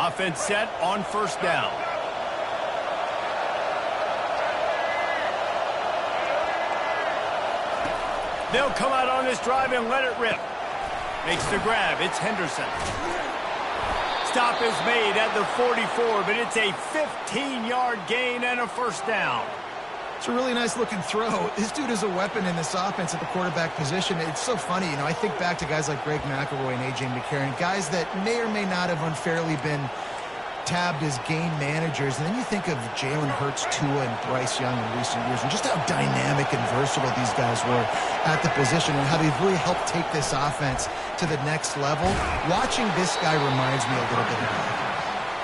Offense set on first down. They'll come out on this drive and let it rip. Makes the grab. It's Henderson. Stop is made at the 44, but it's a 15-yard gain and a first down. It's a really nice-looking throw. This dude is a weapon in this offense at the quarterback position. It's so funny, I think back to guys like Greg McElroy and A.J. McCarron, guys that may or may not have unfairly been tabbed as game managers. And then you think of Jalen Hurts, Tua, and Bryce Young in recent years, and just how dynamic and versatile these guys were at the position and how they've really helped take this offense to the next level. Watching this guy reminds me a little bit of that.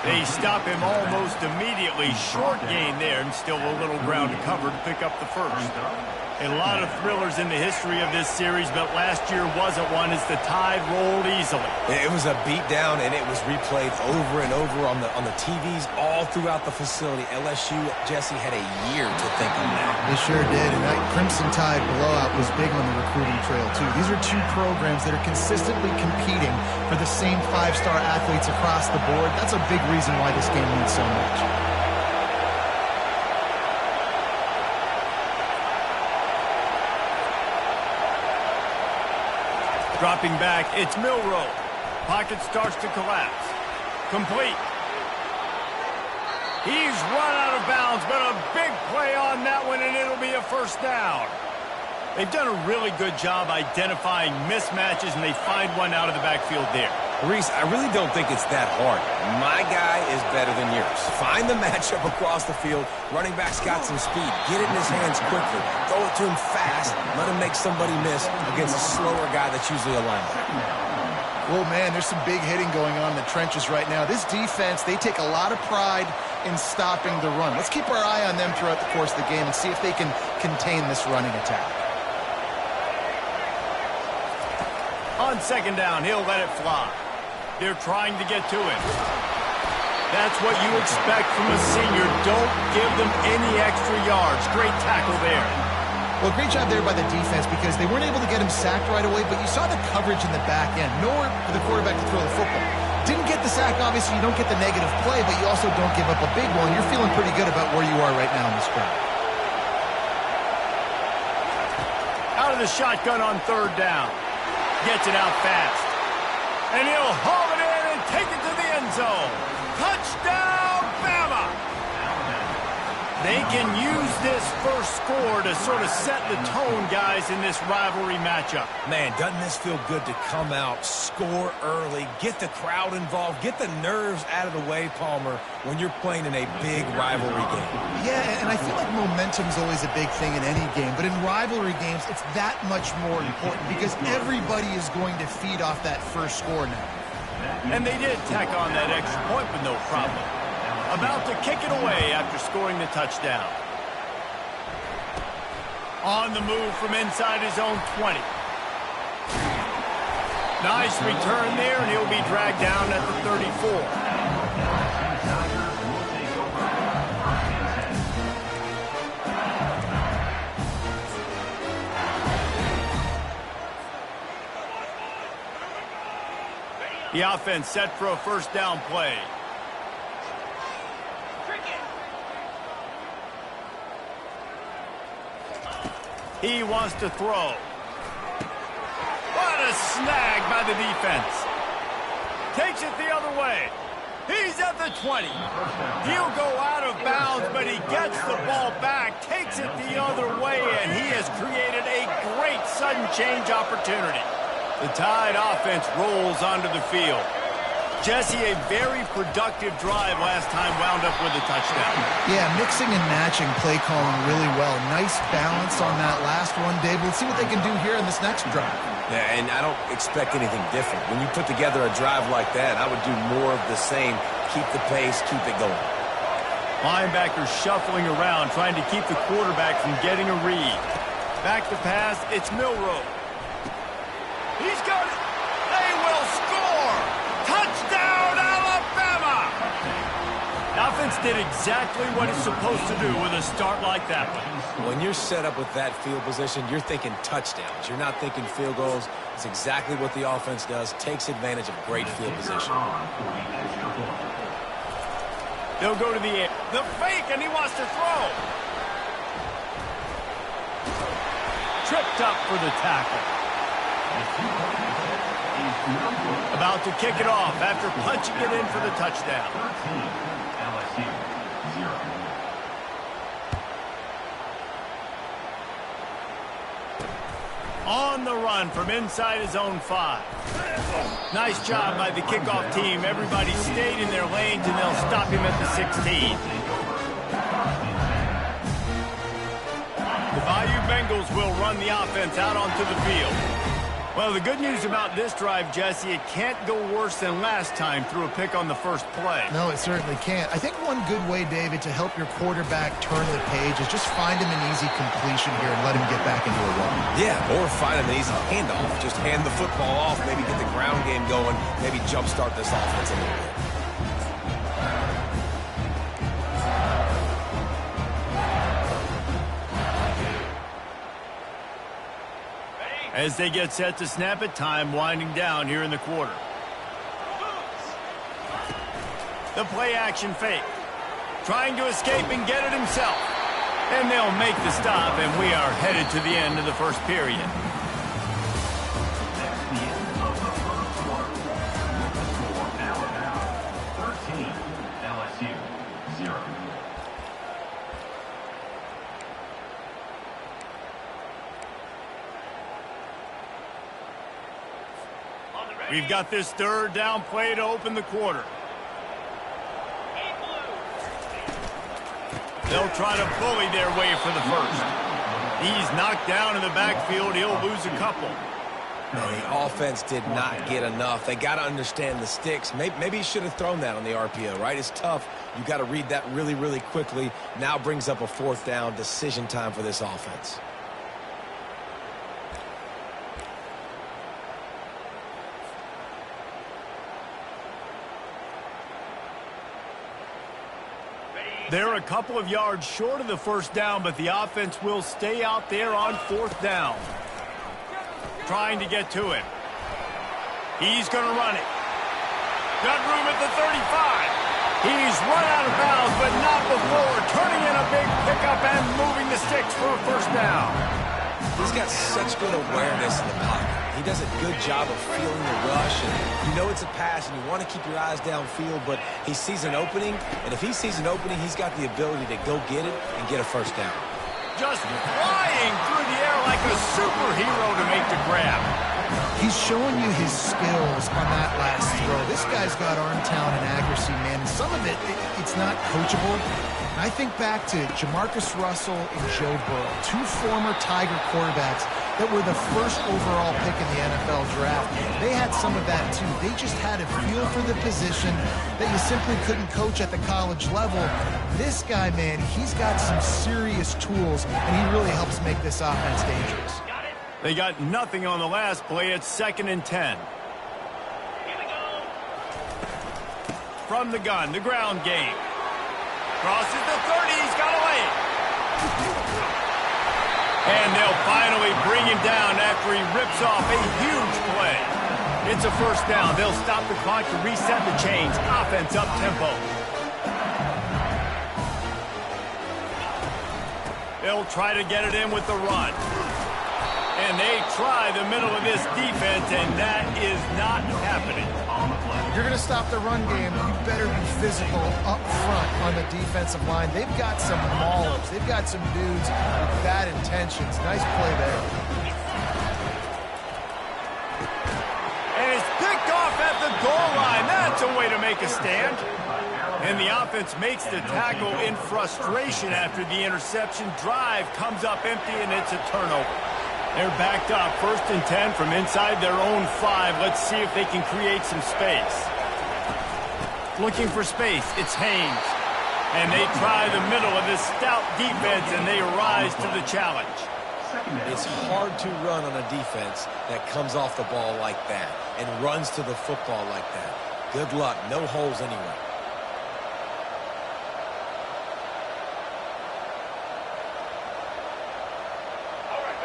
They stop him almost immediately. Short gain there, and still a little ground to cover to pick up the first. A lot of thrillers in the history of this series, but last year wasn't one as the Tide rolled easily. It was a beatdown, and it was replayed over and over on the TVs all throughout the facility. LSU, Jesse, had a year to think on that. They sure did, and that Crimson Tide blowout was big on the recruiting trail, too. These are two programs that are consistently competing for the same five-star athletes across the board. That's a big reason why this game means so much. Dropping back, it's Milroe. Pocket starts to collapse. Complete. He's run out of bounds, but a big play on that one, and it'll be a first down. They've done a really good job identifying mismatches, and they find one out of the backfield there. Reese, I really don't think it's that hard. My guy is better than yours. Find the matchup across the field. Running back's got some speed. Get it in his hands quickly. Throw it to him fast. Let him make somebody miss against a slower guy that's usually a linebacker. Well, man, there's some big hitting going on in the trenches right now. This defense, they take a lot of pride in stopping the run. Let's keep our eye on them throughout the course of the game and see if they can contain this running attack. On second down, he'll let it fly. They're trying to get to him. That's what you expect from a senior. Don't give them any extra yards. Great tackle there. Well, great job there by the defense because they weren't able to get him sacked right away, but you saw the coverage in the back end. Nowhere for the quarterback to throw the football. Didn't get the sack, obviously you don't get the negative play, but you also don't give up a big one. You're feeling pretty good about where you are right now in this drive. Out of the shotgun on third down. Gets it out fast. And he'll haul it in and take it to the end zone. Touchdown, Bama! They can use this first score to sort of set the tone, guys, in this rivalry matchup. Man, doesn't this feel good to come out, score early, get the crowd involved, get the nerves out of the way, Palmer, when you're playing in a big rivalry game. Yeah, and I feel like momentum's always a big thing in any game, but in rivalry games, it's that much more important because everybody is going to feed off that first score now. And they did tack on that extra point with no problem. About to kick it away after scoring the touchdown. On the move from inside his own 20. Nice return there, and he'll be dragged down at the 34. The offense set for a first down play. He wants to throw. What a snag by the defense. Takes it the other way. He's at the 20. He'll go out of bounds, but he gets the ball back, takes it the other way, and he has created a great sudden change opportunity. The Tide offense rolls onto the field. Jesse, a very productive drive last time wound up with a touchdown. Yeah, mixing and matching play calling really well. Nice balance on that last one, Dave. Let's see what they can do here in this next drive. Yeah, and I don't expect anything different. When you put together a drive like that, I would do more of the same. Keep the pace, keep it going. Linebackers shuffling around, trying to keep the quarterback from getting a read. Back to pass, it's Milroe. He's got it. They will score. Touchdown, Alabama! The offense did exactly what it's supposed to do with a start like that one. When you're set up with that field position, you're thinking touchdowns. You're not thinking field goals. It's exactly what the offense does. Takes advantage of great field position. They'll go to the air. The fake, and he wants to throw. Tripped up for the tackle. About to kick it off after punching it in for the touchdown. On the run from inside his own 5. Nice job by the kickoff team. Everybody stayed in their lanes, and they'll stop him at the 16. The Bayou Bengals will run the offense out onto the field. Well, the good news about this drive, Jesse, it can't go worse than last time through a pick on the first play. No, it certainly can't. I think one good way, David, to help your quarterback turn the page is just find him an easy completion here and let him get back into a run. Yeah, or find him an easy handoff. Just hand the football off, maybe get the ground game going, maybe jumpstart this offense a little bit. As they get set to snap it, time winding down here in the quarter. The play action fake. Trying to escape and get it himself. And they'll make the stop, and we are headed to the end of the first period. We've got this third down play to open the quarter. They'll try to bully their way for the first. He's knocked down in the backfield. He'll lose a couple. The offense did not get enough. They got to understand the sticks. Maybe he should have thrown that on the RPO, right? It's tough. You got to read that really, really quickly. Now brings up a fourth down decision time for this offense. They're a couple of yards short of the first down, but the offense will stay out there on fourth down. Trying to get to it. He's going to run it. Got room at the 35. He's run out of bounds, but not before turning in a big pickup and moving the sticks for a first down. He's got such good awareness in the pocket. He does a good job of feeling the rush, and you know it's a pass, and you want to keep your eyes downfield, but he sees an opening, and if he sees an opening, he's got the ability to go get it and get a first down. Just flying through the air like a superhero to make the grab. He's showing you his skills on that last throw. This guy's got arm talent and accuracy, man. And some of it's not coachable. I think back to Jamarcus Russell and Joe Burrow, two former Tiger quarterbacks that were the first overall pick in the NFL draft. They had some of that too. They just had a feel for the position that you simply couldn't coach at the college level. This guy, man, he's got some serious tools, and he really helps make this offense dangerous. They got nothing on the last play. It's 2nd and 10. From the gun, the ground game. Crosses the 30, he's got away. And they'll finally bring him down after he rips off a huge play. It's a first down. They'll stop the clock to reset the chains. Offense up tempo. They'll try to get it in with the run. And they try the middle of this defense, and that is not happening. If you're going to stop the run game, you better be physical up front on the defensive line. They've got some maulers. They've got some dudes with bad intentions. Nice play there. And it's picked off at the goal line. That's a way to make a stand. And the offense makes the tackle in frustration after the interception. Drive comes up empty, and it's a turnover. They're backed up, 1st and 10 from inside their own 5. Let's see if they can create some space. Looking for space, it's Haynes. And they try the middle of this stout defense, and they rise to the challenge. It's hard to run on a defense that comes off the ball like that and runs to the football like that. Good luck, no holes anywhere.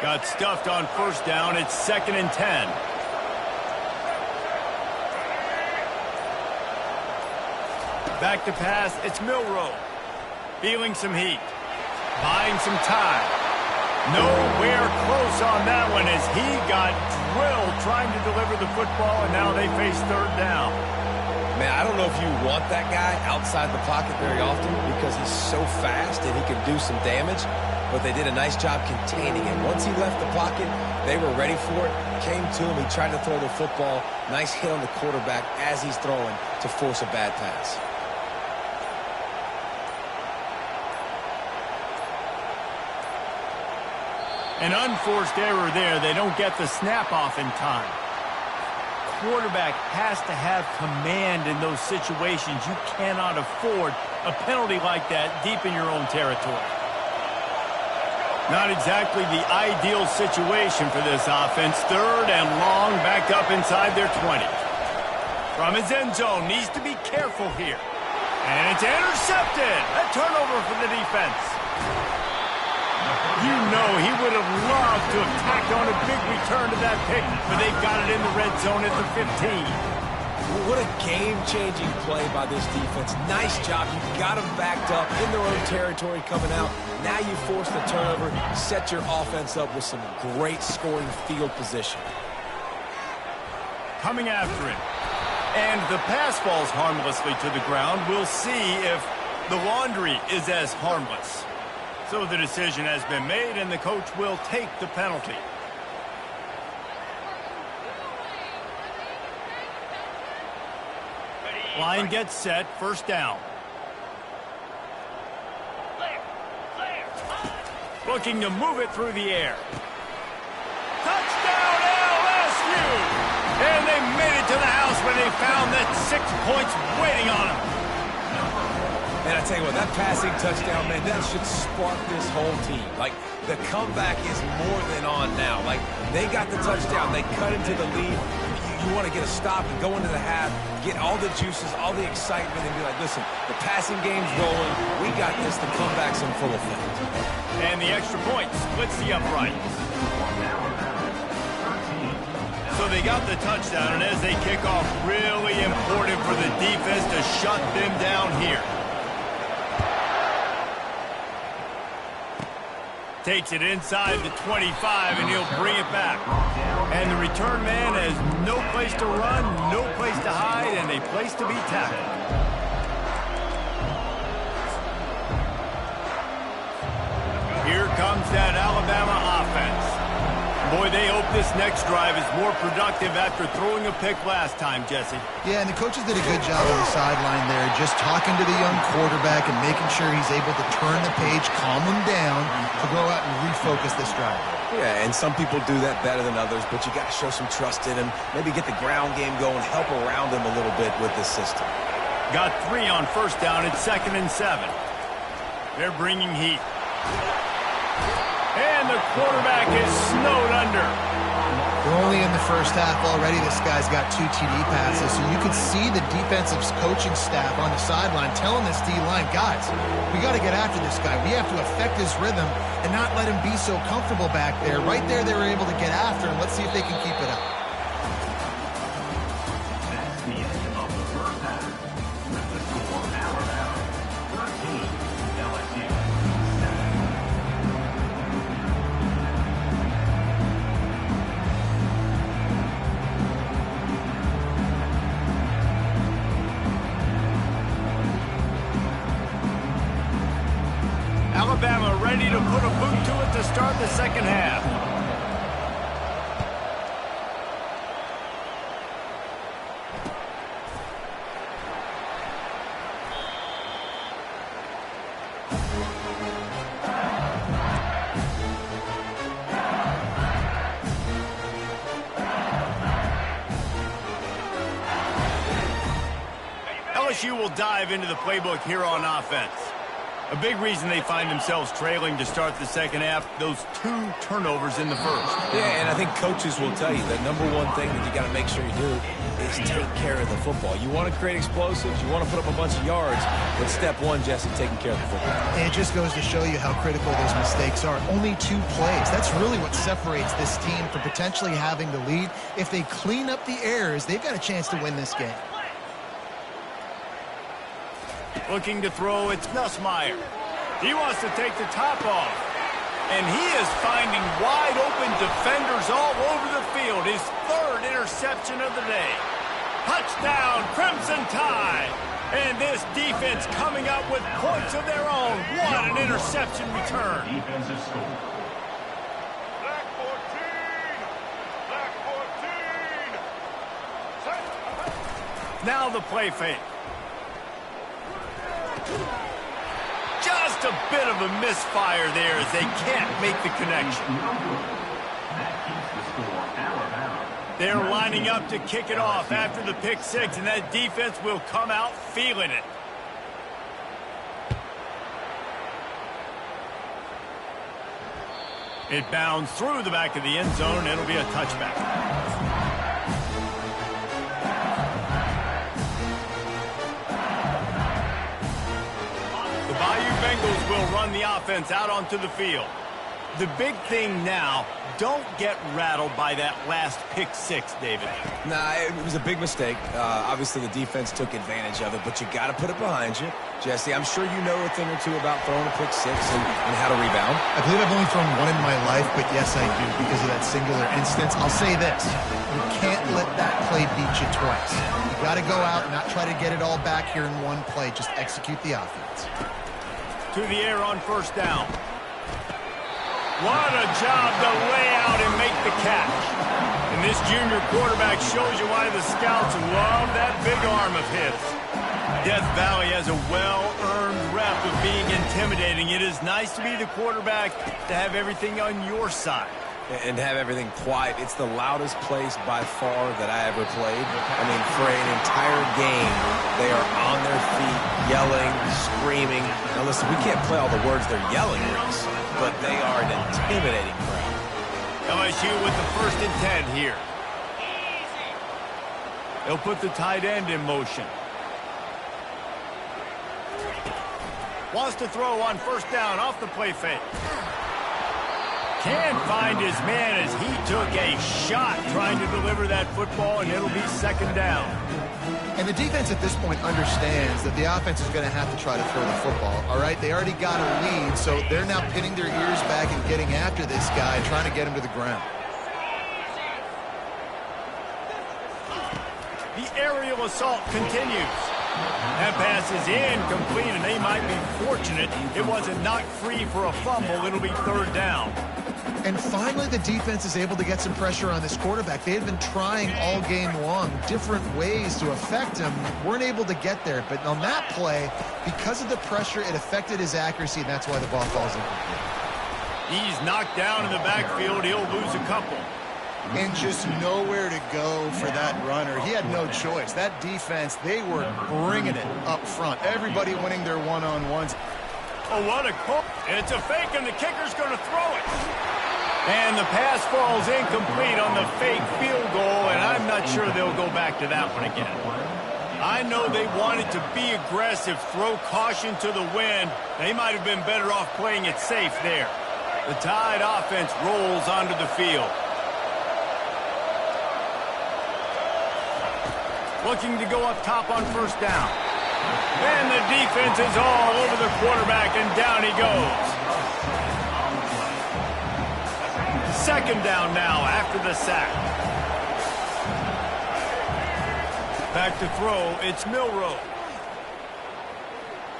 Got stuffed on first down. It's 2nd and 10. Back to pass, it's Milroe. Feeling some heat. Buying some time. Nowhere close on that one as he got drilled trying to deliver the football, and now they face third down. Man, I don't know if you want that guy outside the pocket very often because he's so fast and he can do some damage, but they did a nice job containing him. Once he left the pocket, they were ready for it, came to him, he tried to throw the football. Nice hit on the quarterback as he's throwing to force a bad pass. An unforced error there. They don't get the snap off in time. Quarterback has to have command in those situations. You cannot afford a penalty like that deep in your own territory. Not exactly the ideal situation for this offense. Third and long, backed up inside their 20. From his end zone, needs to be careful here. And it's intercepted. A turnover for the defense. You know he would have loved to have tacked on a big return to that pick, but they've got it in the red zone at the 15. What a game-changing play by this defense. Nice job. You got them backed up in their own territory coming out. Now you force the turnover, set your offense up with some great scoring field position. Coming after him. And the pass falls harmlessly to the ground. We'll see if the laundry is as harmless. So the decision has been made, and the coach will take the penalty. Line gets set, first down. Looking to move it through the air. Touchdown LSU! And they made it to the house when they found that 6 points waiting on them. And I tell you what, that passing touchdown, man, that should spark this whole team. Like, the comeback is more than on now. Like, they got the touchdown. They cut into the lead. You want to get a stop and go into the half, get all the juices, all the excitement, and be like, listen, the passing game's rolling. We got this. The comeback's in full effect. And the extra point splits the upright. So they got the touchdown, and as they kick off, really important for the defense to shut them down here. Takes it inside the 25, and he'll bring it back. And the return man has no place to run, no place to hide, and a place to be tackled. Here comes that Alabama offense. Boy, they hope this next drive is more productive after throwing a pick last time, Jesse. Yeah, and the coaches did a good job on the sideline there, just talking to the young quarterback and making sure he's able to turn the page, calm him down, to go out and refocus this drive. Yeah, and some people do that better than others, but you got to show some trust in him, maybe get the ground game going, help around him a little bit with this system. Got 3 on first down. It's 2nd and 7. They're bringing heat. And the quarterback is snowed under. We're only in the first half already. This guy's got 2 TD passes, so you can see the defensive coaching staff on the sideline telling this D-line, guys, we got to get after this guy. We have to affect his rhythm and not let him be so comfortable back there. Right there, they were able to get after him. Let's see if they can keep it up. That's the end of the first half. With the score, Alabama 13, LSU 7. Alabama ready to put a boot to it to start the second half. LSU will dive into the playbook here on offense. A big reason they find themselves trailing to start the second half, those 2 turnovers in the first. Yeah, and I think coaches will tell you the number one thing that you got to make sure you do is take care of the football. You want to create explosives, you want to put up a bunch of yards, but step 1, Jesse, taking care of the football. And it just goes to show you how critical those mistakes are. Only 2 plays. That's really what separates this team from potentially having the lead. If they clean up the errors, they've got a chance to win this game. Looking to throw, it's Nussmeier. He wants to take the top off. And he is finding wide open defenders all over the field. His third interception of the day. Touchdown, Crimson Tide. And this defense coming up with points of their own. What an interception return. Defensive score. Black 14. Black 14. Now the play fake. Just a bit of a misfire there as they can't make the connection. That keeps the score Alabama. They're lining up to kick it off after the pick six, and that defense will come out feeling it. It bounds through the back of the end zone. It'll be a touchback. The Bayou Bengals will run the offense out onto the field. The big thing now, don't get rattled by that last pick six, David. Nah, it was a big mistake. Obviously, the defense took advantage of it, but you got to put it behind you. Jesse, I'm sure you know a thing or two about throwing a pick six and how to rebound. I believe I've only thrown one in my life, but yes, I do because of that singular instance. I'll say this. You can't let that play beat you twice. You got to go out and not try to get it all back here in one play. Just execute the offense. To the air on first down. What a job to lay out and make the catch. And this junior quarterback shows you why the scouts love that big arm of his. Death Valley has a well-earned rep of being intimidating. It is nice to be the quarterback to have everything on your side. And have everything quiet. It's the loudest place by far that I ever played. I mean, for an entire game, they are on their feet, yelling, screaming. Now listen, we can't play all the words they're yelling at us, but they are an intimidating crowd. LSU with the 1st and 10 here. They'll put the tight end in motion. Wants to throw on first down off the play fake. Can't find his man as he took a shot trying to deliver that football, and it'll be 2nd down. And the defense at this point understands that the offense is going to have to try to throw the football, all right? They already got a lead, so they're now pinning their ears back and getting after this guy, trying to get him to the ground. The aerial assault continues. That pass is incomplete, and they might be fortunate it wasn't knocked free for a fumble. It'll be 3rd down. And finally, the defense is able to get some pressure on this quarterback. They had been trying all game long different ways to affect him. Weren't able to get there. But on that play, because of the pressure, it affected his accuracy, and that's why the ball falls incomplete. He's knocked down in the backfield. He'll lose a couple. And just nowhere to go for that runner. He had no choice. That defense, they were bringing it up front. Everybody winning their one-on-ones. Oh, what a call. It's a fake, and the kicker's going to throw it. And the pass falls incomplete on the fake field goal, and I'm not sure they'll go back to that one again. I know they wanted to be aggressive, throw caution to the wind. They might have been better off playing it safe there. The Tide offense rolls onto the field. Looking to go up top on first down. And the defense is all over the quarterback, and down he goes. 2nd down now after the sack. Back to throw, it's Milroe.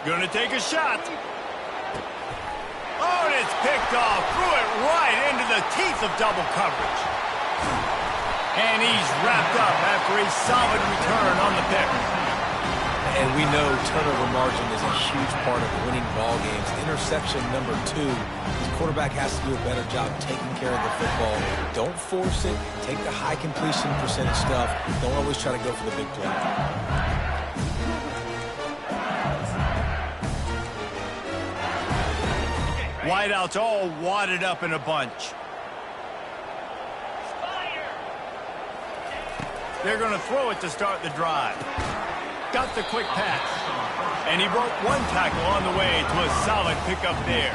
Gonna take a shot. Oh, and it's picked off. Threw it right into the teeth of double coverage. And he's wrapped up after a solid return on the pick. And we know turnover margin is a huge part of winning ball games. Interception number 2. This quarterback has to do a better job taking care of the football. Don't force it. Take the high completion percentage stuff. Don't always try to go for the big play. Wideouts all wadded up in a bunch. They're going to throw it to start the drive. Got the quick pass. And he broke one tackle on the way to a solid pickup there.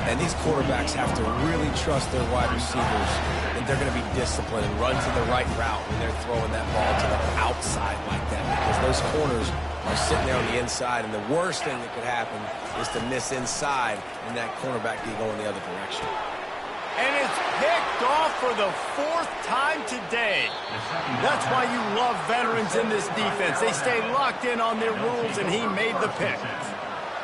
And these quarterbacks have to really trust their wide receivers. They they're going to be disciplined and run to the right route when they're throwing that ball to the outside like that, because those corners are sitting there on the inside, and the worst thing that could happen is to miss inside and that cornerback can go in the other direction. And it's picked off for the 4th time today. That's why you love veterans in this defense. They stay locked in on their rules, and he made the pick.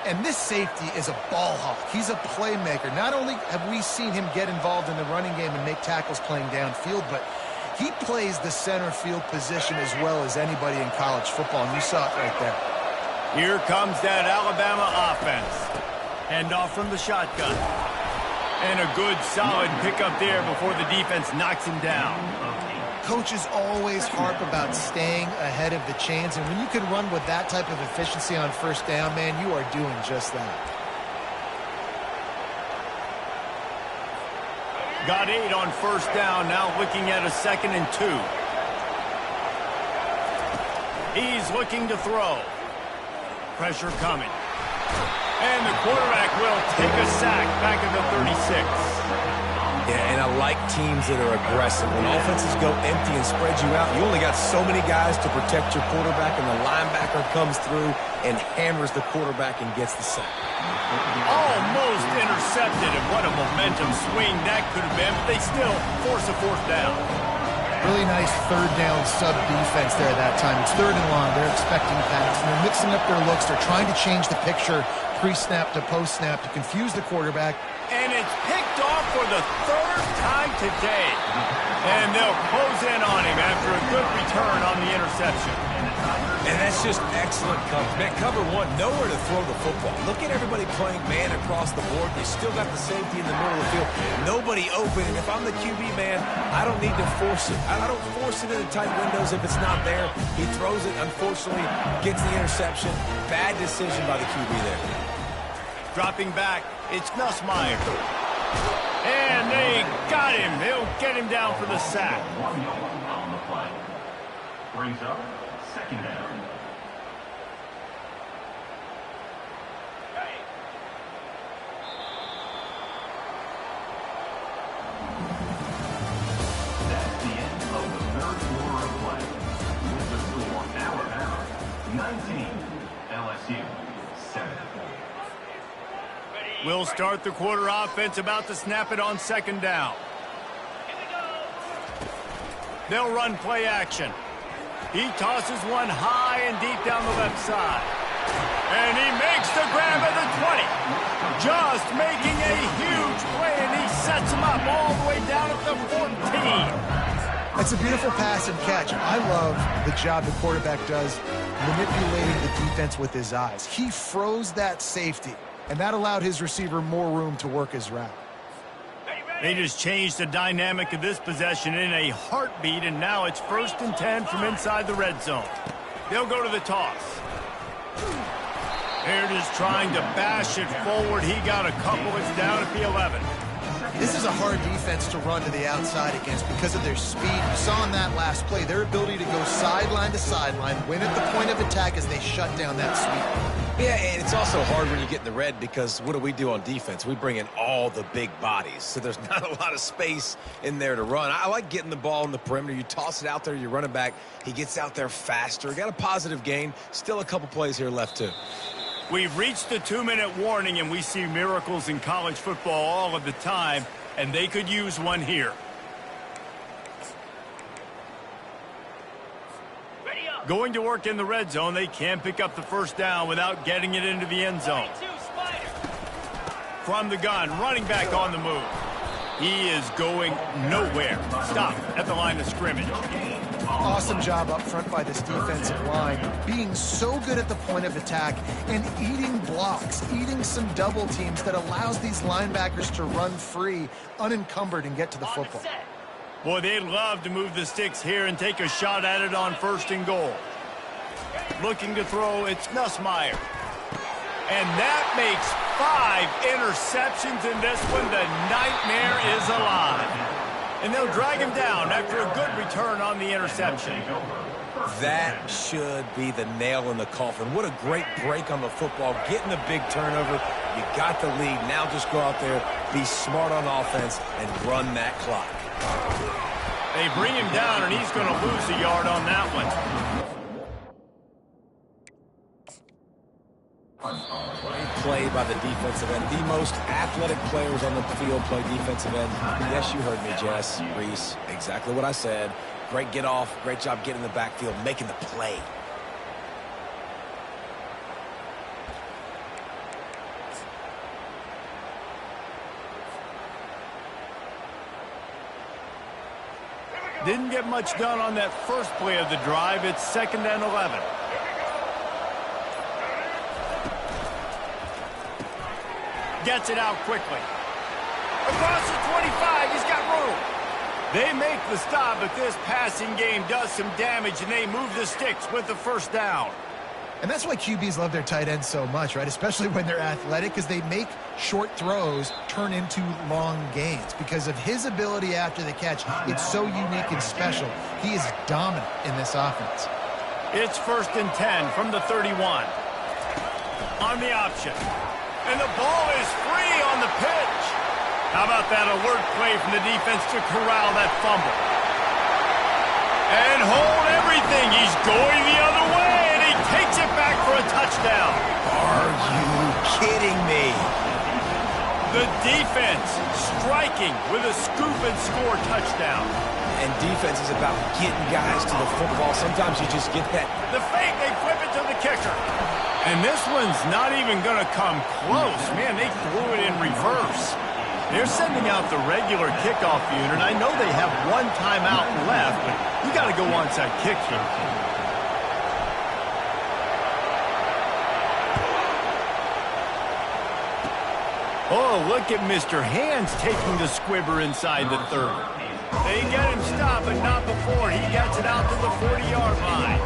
And this safety is a ball hawk. He's a playmaker. Not only have we seen him get involved in the running game and make tackles playing downfield, but he plays the center field position as well as anybody in college football, and you saw it right there. Here comes that Alabama offense. Handoff from the shotgun. And a good, solid pickup there before the defense knocks him down. Coaches always harp about staying ahead of the chains, and when you can run with that type of efficiency on first down, man, you are doing just that. Got 8 on first down, now looking at a 2nd and 2. He's looking to throw. Pressure coming. And the quarterback will take a sack back at the 36. Yeah, and I like teams that are aggressive. When offenses go empty and spread you out, you only got so many guys to protect your quarterback, and the linebacker comes through and hammers the quarterback and gets the sack. Almost intercepted, and what a momentum swing that could have been, but they still force a 4th down. Really nice 3rd down sub defense there that time. It's 3rd and long. They're expecting pass, and they're mixing up their looks. They're trying to change the picture pre-snap to post-snap to confuse the quarterback. And it's picked off for the 3rd time today. And they'll close in on him after a good return on the interception. And that's just excellent coverage. Man, cover 1, nowhere to throw the football. Look at everybody playing man across the board. You still got the safety in the middle of the field. Nobody open. And if I'm the QB, man, I don't need to force it. I don't force it into tight windows if it's not there. He throws it, unfortunately, gets the interception. Bad decision by the QB there. Dropping back, it's Nussmeier. And they got him. They'll get him down for the sack. 1 yard on the play. Brings up 2nd down. That's the end of the 3rd quarter of play. With the score, Alabama 19, LSU 7. We'll start the quarter offense, about to snap it on 2nd down. They'll run play action. He tosses one high and deep down the left side. And he makes the grab at the 20. Just making a huge play, and he sets him up all the way down at the 14. That's a beautiful pass and catch. I love the job the quarterback does manipulating the defense with his eyes. He froze that safety, and that allowed his receiver more room to work his route. They just changed the dynamic of this possession in a heartbeat, and now it's 1st and 10 from inside the red zone. They'll go to the toss. They're just trying to bash it forward. He got a couple. It's down at the 11. This is a hard defense to run to the outside against because of their speed. You saw in that last play their ability to go sideline to sideline, win at the point of attack as they shut down that sweep. Yeah, and it's also hard when you get in the red because what do we do on defense? We bring in all the big bodies, so there's not a lot of space in there to run. I like getting the ball in the perimeter. You toss it out there, your running back, he gets out there faster. Got a positive gain. Still a couple plays here left, too. We've reached the 2-minute warning, and we see miracles in college football all of the time, and they could use one here. Going to work in the red zone, they can't pick up the 1st down without getting it into the end zone. From the gun, running back on the move. He is going nowhere. Stop at the line of scrimmage. Awesome job up front by this defensive line, being so good at the point of attack and eating blocks, eating some double teams that allows these linebackers to run free, unencumbered, and get to the football. Boy, they'd love to move the sticks here and take a shot at it on 1st and goal. Looking to throw, it's Nussmeier. And that makes 5 interceptions in this one. The nightmare is alive. And they'll drag him down after a good return on the interception. That should be the nail in the coffin. What a great break on the football. Getting the big turnover. You got the lead. Now just go out there, be smart on offense, and run that clock. They bring him down, and he's going to lose a yard on that one. Great play by the defensive end. The most athletic players on the field play defensive end. Yes, you heard me, Jess, Reese. Exactly what I said. Great get off. Great job getting in the backfield, making the play. Didn't get much done on that first play of the drive. It's 2nd and 11. Gets it out quickly. Across the 25, he's got room. They make the stop, but this passing game does some damage, and they move the sticks with the first down. And that's why QBs love their tight ends so much, right? Especially when they're athletic, because they make short throws turn into long gains. Because of his ability after the catch, it's so unique and special. He is dominant in this offense. It's 1st and 10 from the 31. On the option. And the ball is free on the pitch. How about that alert play from the defense to corral that fumble? And hold everything. He's going the other way, and he takes it back for a touchdown. Are you kidding me? The defense striking with a scoop and score touchdown. And defense is about getting guys to the football. Sometimes you just get that. The fake, they flip it to the kicker. And this one's not even going to come close. Man, they threw it in reverse. They're sending out the regular kickoff unit. I know they have one timeout left, but you got to go onside kick here. Oh, look at Mr. Hands taking the squibber inside the 30. They get him stopped, but not before. He gets it out to the 40-yard line.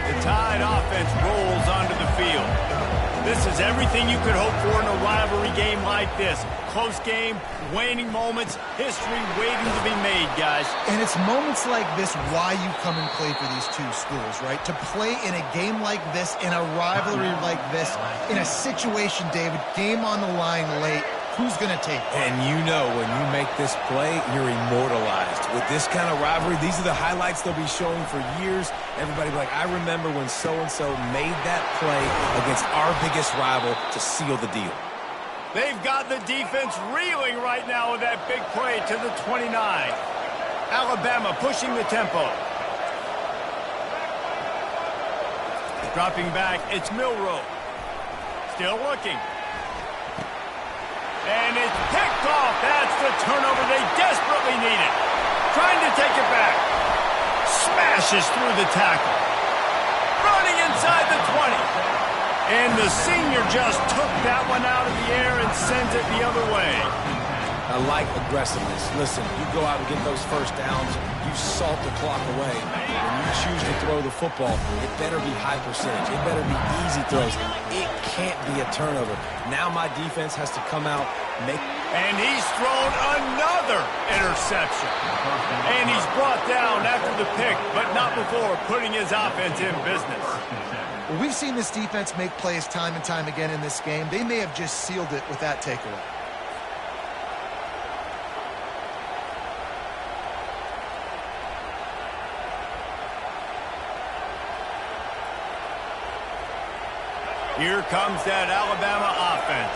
The Tide offense rolls onto the field. This is everything you could hope for in a rivalry game like this. Close game, waning moments, history waiting to be made, guys. And it's moments like this why you come and play for these two schools, right? To play in a game like this, in a rivalry like this, in a situation, David, game on the line late, who's going to take it? And you know when you make this play, you're immortalized. With this kind of rivalry, these are the highlights they'll be showing for years. Everybody will be like, I remember when so-and-so made that play against our biggest rival to seal the deal. They've got the defense reeling right now with that big play to the 29. Alabama pushing the tempo. Dropping back, it's Milroe. Still looking. And it's picked off. That's the turnover they desperately needed. Trying to take it back. Smashes through the tackle. Running inside the 20. And the senior just took that one out of the air and sends it the other way. I like aggressiveness. Listen, you go out and get those first downs, you salt the clock away. When you choose to throw the football, it better be high percentage. It better be easy throws. It can't be a turnover. Now my defense has to come out, make... And he's thrown another interception. And he's brought down after the pick, but not before putting his offense in business. Well, we've seen this defense make plays time and time again in this game. They may have just sealed it with that takeaway. Here comes that Alabama offense.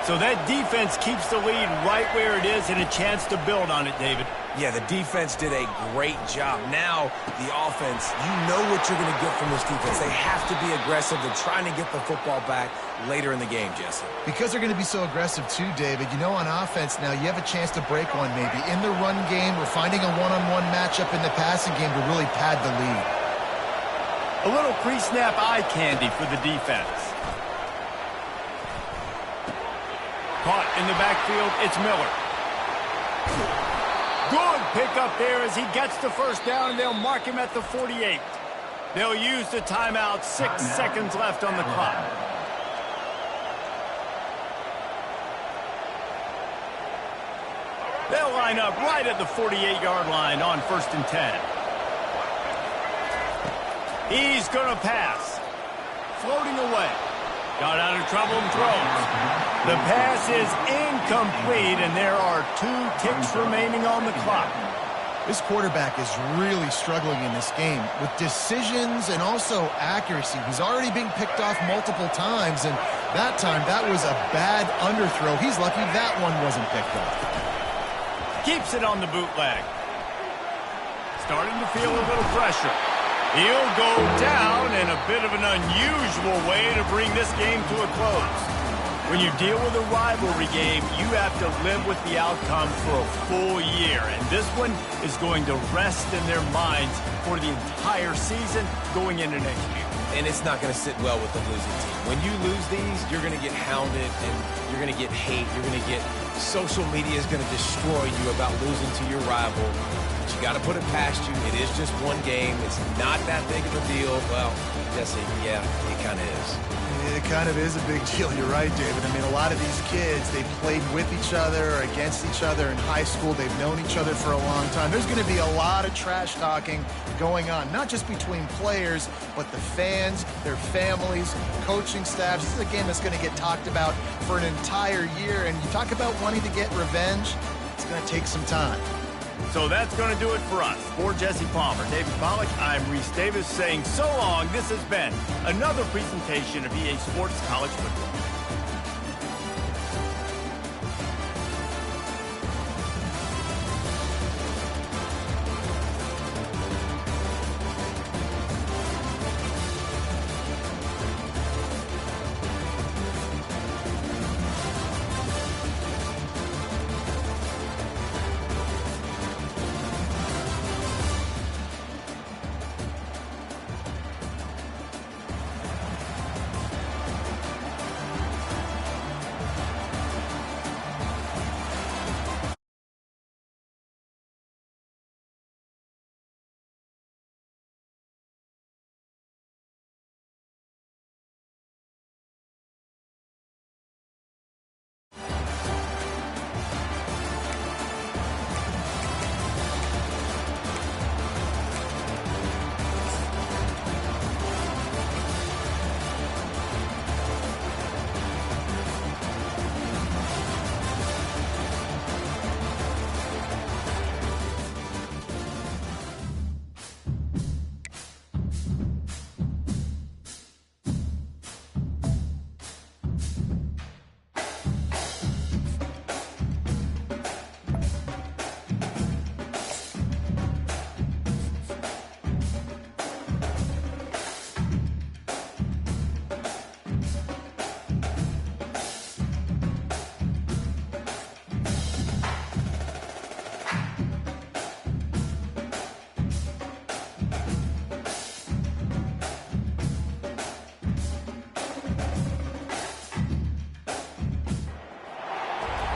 So that defense keeps the lead right where it is and a chance to build on it, David. Yeah, the defense did a great job. Now, the offense, you know what you're going to get from this defense. They have to be aggressive. They're trying to get the football back later in the game, Jesse. Because they're going to be so aggressive too, David. You know, on offense now, you have a chance to break one maybe. In the run game, we're finding a one-on-one matchup in the passing game to really pad the lead. A little pre-snap eye candy for the defense. Caught in the backfield, it's Miller. Good pickup there as he gets the first down, and they'll mark him at the 48. They'll use the timeout, 6 seconds left on the clock. They'll line up right at the 48-yard line on 1st and 10. He's going to pass. Floating away. Got out of trouble and throws. The pass is incomplete, and there are 2 ticks remaining on the clock. This quarterback is really struggling in this game with decisions and also accuracy. He's already being picked off multiple times, and that time, that was a bad underthrow. He's lucky that one wasn't picked off. Keeps it on the bootleg. Starting to feel a little pressure. He'll go down in a bit of an unusual way to bring this game to a close. When you deal with a rivalry game, you have to live with the outcome for a full year. And this one is going to rest in their minds for the entire season going into next year. And it's not going to sit well with the losing team. When you lose these, you're going to get hounded and you're going to get hate. You're going to get social media is going to destroy you about losing to your rival. But you got to put it past you. It is just one game. It's not that big of a deal. Well, Jesse, yeah, it kind of is. It kind of is a big deal. You're right, David. I mean, a lot of these kids, they played with each other or against each other in high school. They've known each other for a long time. There's going to be a lot of trash talking going on, not just between players, but the fans, their families, coaching staffs. This is a game that's going to get talked about for an entire year. And you talk about wanting to get revenge, it's going to take some time. So that's going to do it for us. For Jesse Palmer, David Pollack, I'm Reese Davis saying so long. This has been another presentation of EA Sports College Football.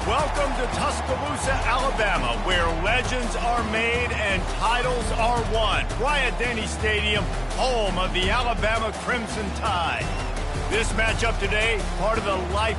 Welcome to Tuscaloosa, Alabama, where legends are made and titles are won. Bryant-Denny Stadium, home of the Alabama Crimson Tide. This matchup today, part of the life.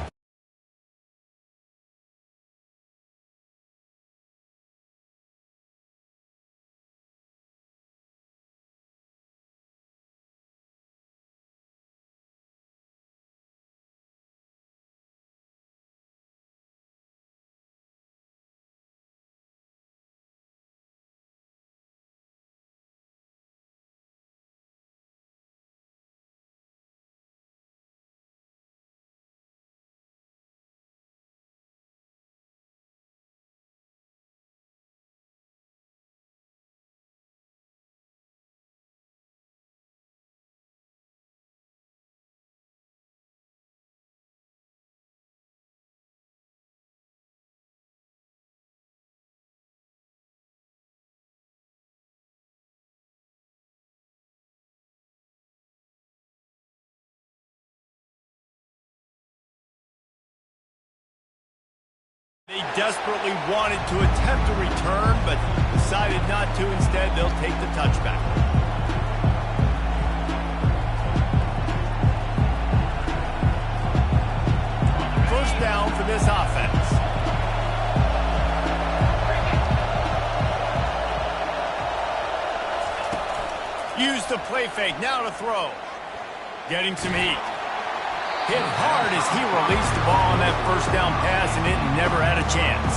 They desperately wanted to attempt a return, but decided not to. Instead, they'll take the touchback. First down for this offense. play fake, now to throw. Getting some heat. Hit hard as he released the ball on that first down pass, and it never had a chance.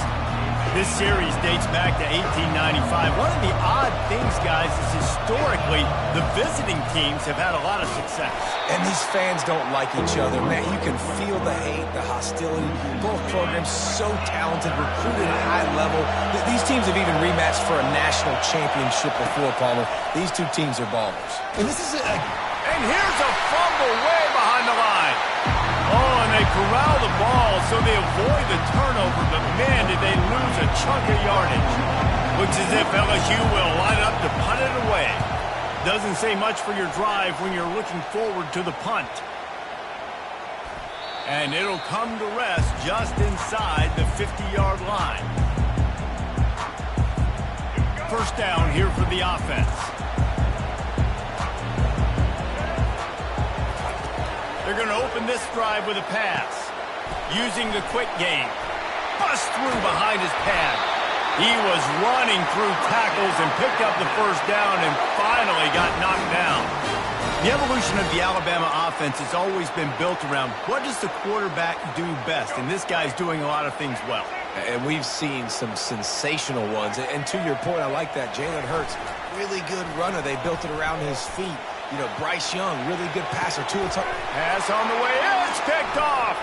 This series dates back to 1895. One of the odd things, guys, is historically the visiting teams have had a lot of success. And these fans don't like each other. Man, you can feel the hate, the hostility. Both programs so talented, recruited at a high level. These teams have even rematched for a national championship before, Palmer. These two teams are ballers. And this is And here's a fumble way behind the line. Oh, and they corral the ball so they avoid the turnover, but man, did they lose a chunk of yardage. Looks as if LSU will line up to punt it away. Doesn't say much for your drive when you're looking forward to the punt. And it'll come to rest just inside the 50-yard line. First down here for the offense. They're going to open this drive with a pass. Using the quick game. Bust through behind his pad. He was running through tackles and picked up the first down and finally got knocked down. The evolution of the Alabama offense has always been built around what does the quarterback do best, and this guy's doing a lot of things well. And we've seen some sensational ones. And to your point, I like that. Jalen Hurts, really good runner. They built it around his feet. You know, Bryce Young, really good passer. Pass on the way in. It's picked off.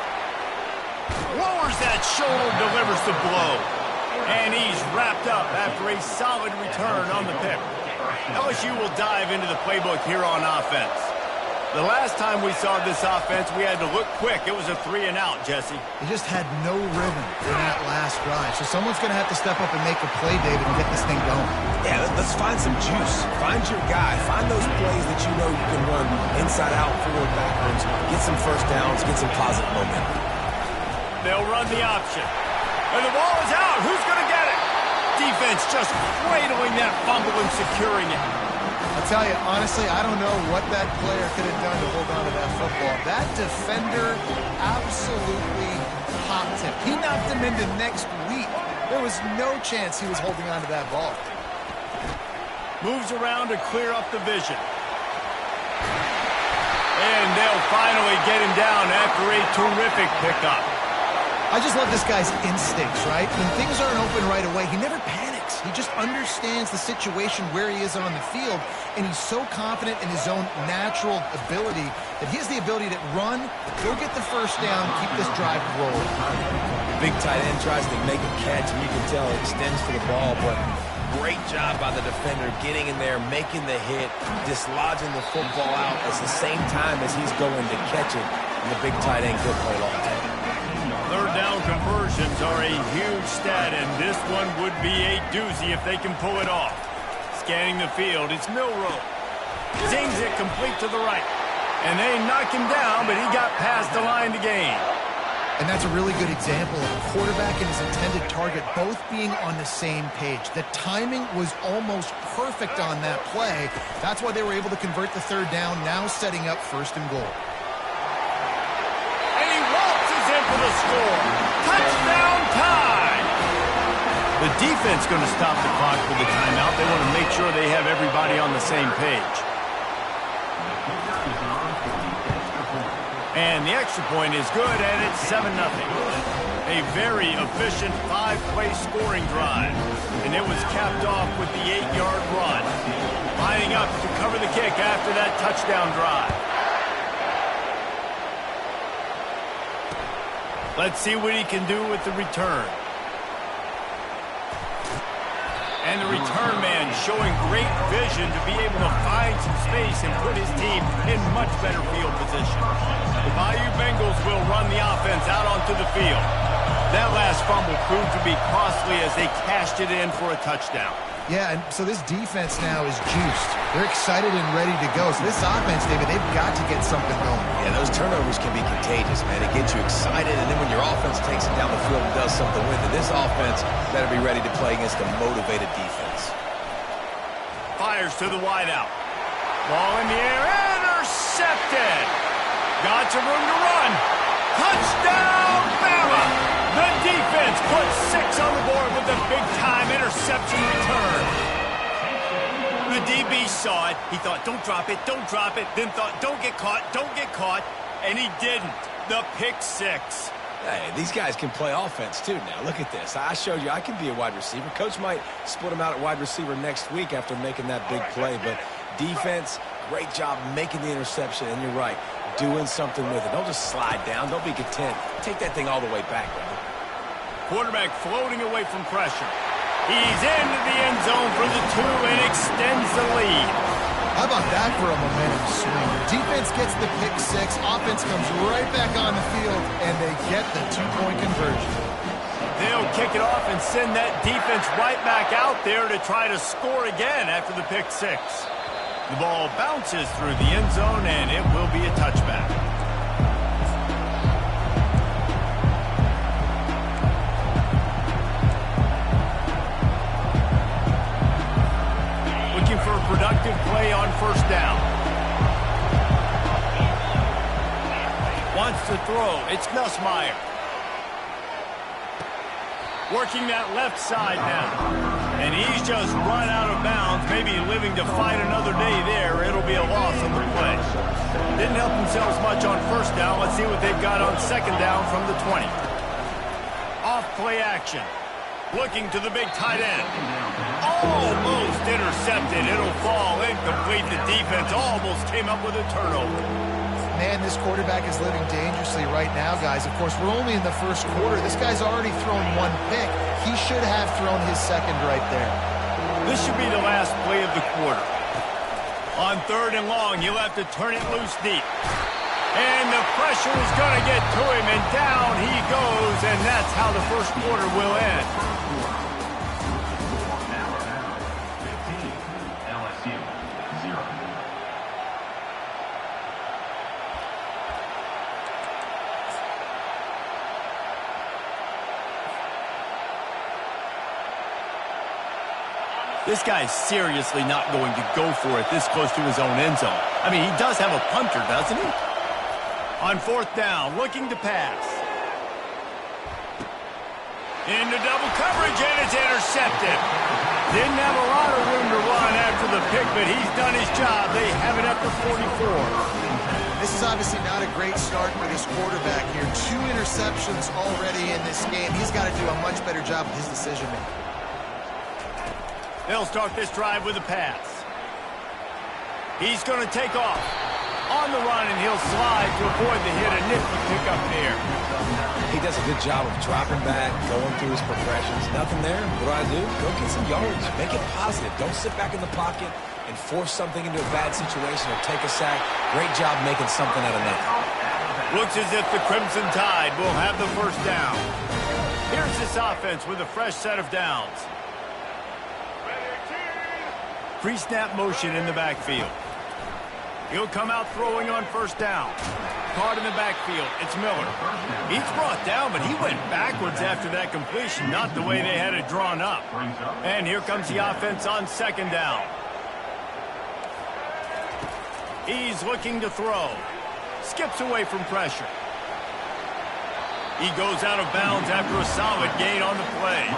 Lowers that shoulder, delivers the blow. And he's wrapped up after a solid return on the pick. LSU will dive into the playbook here on offense. The last time we saw this offense, we had to look quick. It was a 3-and-out, Jesse. They just had no rhythm in that last drive. So someone's going to have to step up and make a play, David, and get this thing going. Yeah, let's find some juice. Find your guy. Find those plays that you know you can run inside out, forward, backwards. Get some first downs. Get some positive momentum. They'll run the option. And the ball is out. Who's going to get it? Defense just cradling that fumble and securing it. I'll tell you, honestly, I don't know what that player could have done to hold on to that football. That defender absolutely popped him. He knocked him into next week. There was no chance he was holding on to that ball. Moves around to clear up the vision. And they'll finally get him down after a terrific pickup. I just love this guy's instincts, right? When things aren't open right away, he never panics. He just understands the situation where he is on the field, and he's so confident in his own natural ability that he has the ability to run, go get the first down, keep this drive rolling. Big tight end tries to make a catch, and you can tell it extends for the ball, but great job by the defender getting in there, making the hit, dislodging the football out at the same time as he's going to catch it, and the big tight end couldn't hold on to it. Third down conversions are a huge stat, and this one would be a doozy if they can pull it off. Scanning the field, it's Milroe. Zings it complete to the right. And they knock him down, but he got past the line to gain. And that's a really good example of a quarterback and his intended target both being on the same page. The timing was almost perfect on that play. That's why they were able to convert the third down, now setting up first and goal. For the score. Touchdown time! The defense going to stop the clock for the timeout. They want to make sure they have everybody on the same page. And the extra point is good, and it's 7-0. A very efficient 5-play scoring drive. And it was capped off with the 8-yard run. Lining up to cover the kick after that touchdown drive. Let's see what he can do with the return. And the return man showing great vision to be able to find some space and put his team in much better field position. The Bayou Bengals will run the offense out onto the field. That last fumble proved to be costly as they cashed it in for a touchdown. Yeah, and so this defense now is juiced. They're excited and ready to go. So this offense, David, they've got to get something going. Yeah, those turnovers can be contagious, man. It gets you excited, and then when your offense takes it down the field and does something with it, this offense better be ready to play against a motivated defense. Fires to the wideout. Ball in the air, intercepted. Got some room to run. Touchdown, Bama! The defense puts 6 on the board with a big-time interception return. The The DB saw it. He thought, don't drop it, don't drop it. Then thought, don't get caught. And he didn't. The pick six. Hey, these guys can play offense, too, now. Look at this. I showed you I can be a wide receiver. Coach might split him out at wide receiver next week after making that big play. But defense, great job making the interception. And you're right, doing something with it. Don't just slide down. Don't be content. Take that thing all the way back, brother. Quarterback floating away from pressure. He's into the end zone for the 2 and extends the lead. How about that for a momentum swing? Defense gets the pick six, offense comes right back on the field, and they get the 2-point conversion. They'll kick it off and send that defense right back out there to try to score again after the pick six. The ball bounces through the end zone, and it will be a touchback. For a productive play on first down. Wants to throw. It's Nussmeier. Working that left side now. And he's just run out of bounds, maybe living to fight another day there. It'll be a loss on the play. Didn't help themselves much on first down. Let's see what they've got on second down from the 20. Off play action. Looking to the big tight end. Almost intercepted. It'll fall incomplete. The defense almost came up with a turnover. Man, this quarterback is living dangerously right now, guys. Of course, we're only in the first quarter. This guy's already thrown 1 pick. He should have thrown his second right there. This should be the last play of the quarter. On 3rd and long, he'll have to turn it loose deep. And the pressure is going to get to him, and down he goes, and that's how the first quarter will end. This guy's seriously not going to go for it this close to his own end zone. I mean, he does have a punter, doesn't he? On 4th down, looking to pass. Into double coverage, and it's intercepted. Didn't have a lot of room to run after the pick, but he's done his job. They have it at the 44. This is obviously not a great start for this quarterback here. 2 interceptions already in this game. He's got to do a much better job with his decision-making. They'll start this drive with a pass. He's going to take off. On the run, and he'll slide to avoid the hit. A nifty pickup there. He does a good job of dropping back, going through his progressions. Nothing there. What do? Go get some yards. Make it positive. Don't sit back in the pocket and force something into a bad situation or take a sack. Great job making something out of nothing. Looks as if the Crimson Tide will have the first down. Here's this offense with a fresh set of downs. Pre-snap motion in the backfield. He'll come out throwing on first down. Caught in the backfield. It's Miller. He's brought down, but he went backwards after that completion, not the way they had it drawn up. And here comes the offense on second down. He's looking to throw. Skips away from pressure. He goes out of bounds after a solid gain on the play.